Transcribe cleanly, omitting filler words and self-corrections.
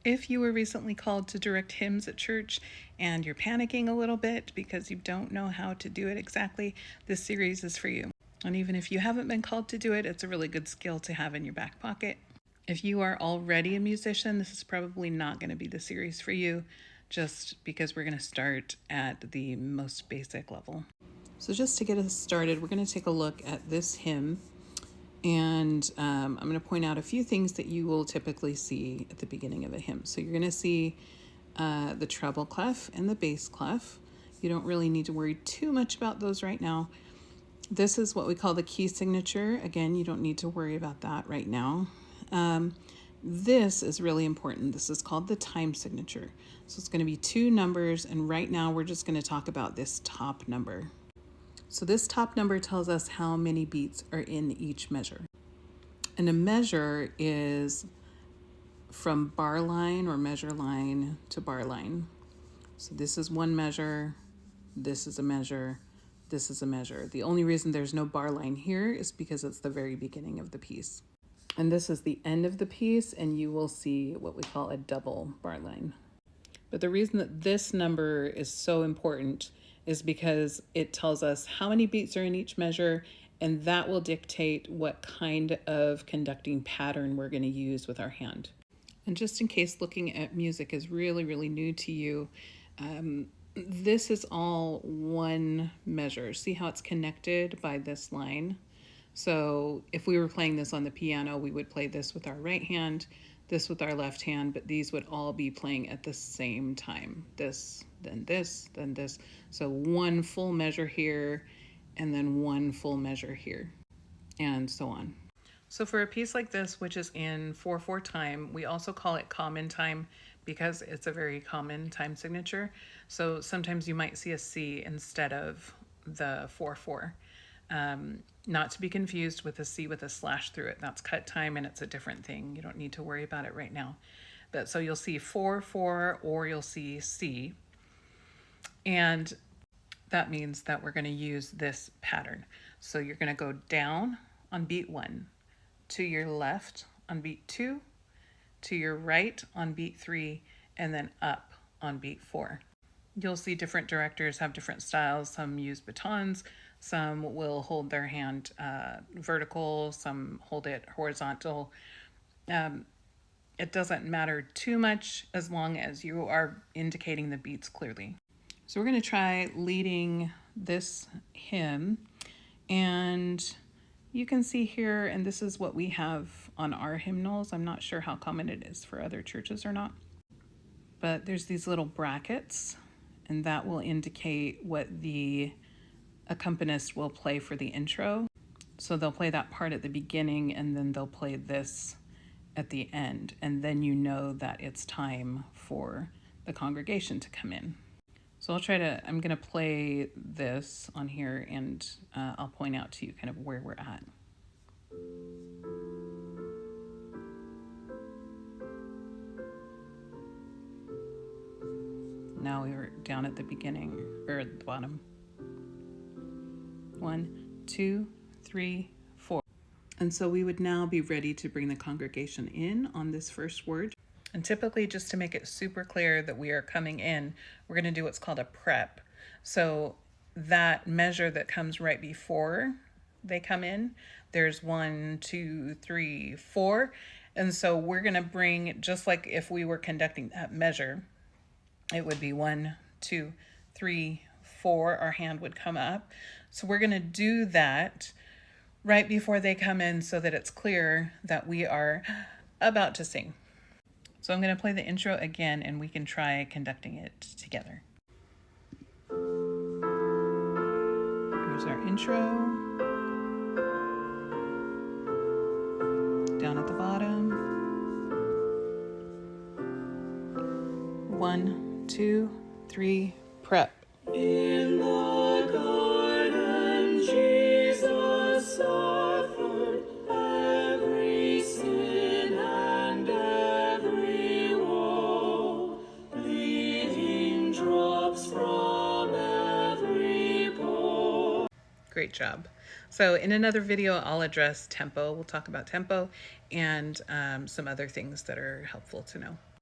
If you were recently called to direct hymns at church and you're panicking a little bit because you don't know how to do it exactly, this series is for you. And even if you haven't been called to do it, it's a really good skill to have in your back pocket. If you are already a musician, this is probably not going to be the series for you, just because we're going to start at the most basic level. So just to get us started, we're going to take a look at this hymn. And I'm going to point out a few things that you will typically see at the beginning of a hymn. So you're going to see the treble clef and the bass clef. You don't really need to worry too much about those right now. This is what we call the key signature. Again, you don't need to worry about that right now. This is really important. This is called the time signature. So it's going to be two numbers, and right now we're just going to talk about this top number. So this top number tells us how many beats are in each measure. And a measure is from bar line or measure line to bar line. So this is one measure, this is a measure, this is a measure. The only reason there's no bar line here is because it's the very beginning of the piece. And this is the end of the piece, and you will see what we call a double bar line. But the reason that this number is so important is because it tells us how many beats are in each measure, and that will dictate what kind of conducting pattern we're going to use with our hand. And just in case looking at music is really, really new to you, this is all one measure. See how it's connected by this line? So if we were playing this on the piano, we would play this with our right hand, this with our left hand, but these would all be playing at the same time. This, then this, then this. So one full measure here, and then one full measure here, and so on. So for a piece like this, which is in 4/4 time, we also call it common time because it's a very common time signature. So sometimes you might see a C instead of the 4/4. Not to be confused with a C with a slash through it. That's cut time, and it's a different thing. You don't need to worry about it right now. But so you'll see 4/4 or you'll see C. And that means that we're going to use this pattern. So you're going to go down on beat 1, to your left on beat 2, to your right on beat 3, and then up on beat 4. You'll see different directors have different styles. Some use batons, some will hold their hand vertical, some hold it horizontal. It doesn't matter too much as long as you are indicating the beats clearly. So we're going to try leading this hymn, and you can see here, and this is what we have on our hymnals. I'm not sure how common it is for other churches or not, but there's these little brackets, and that will indicate what the accompanist will play for the intro. So they'll play that part at the beginning, and then they'll play this at the end, and then you know that it's time for the congregation to come in. So I'm going to play this on here, and I'll point out to you kind of where we're at. Now we were down at the beginning, or at the bottom. 1, 2, 3, 4. And so we would now be ready to bring the congregation in on this first word. And typically, just to make it super clear that we are coming in, we're going to do what's called a prep. So that measure that comes right before they come in, there's 1, 2, 3, 4. And so we're going to bring, just like if we were conducting that measure, it would be 1, 2, 3, 4. Our hand would come up. So we're going to do that right before they come in so that it's clear that we are about to sing. So I'm going to play the intro again, and we can try conducting it together. Here's our intro. Down at the bottom. 1, 2, 3, prep. In the garden, Jesus suffered every sin and every woe, bleeding drops from every pore. Great job. So in another video, I'll address tempo. We'll talk about tempo and some other things that are helpful to know.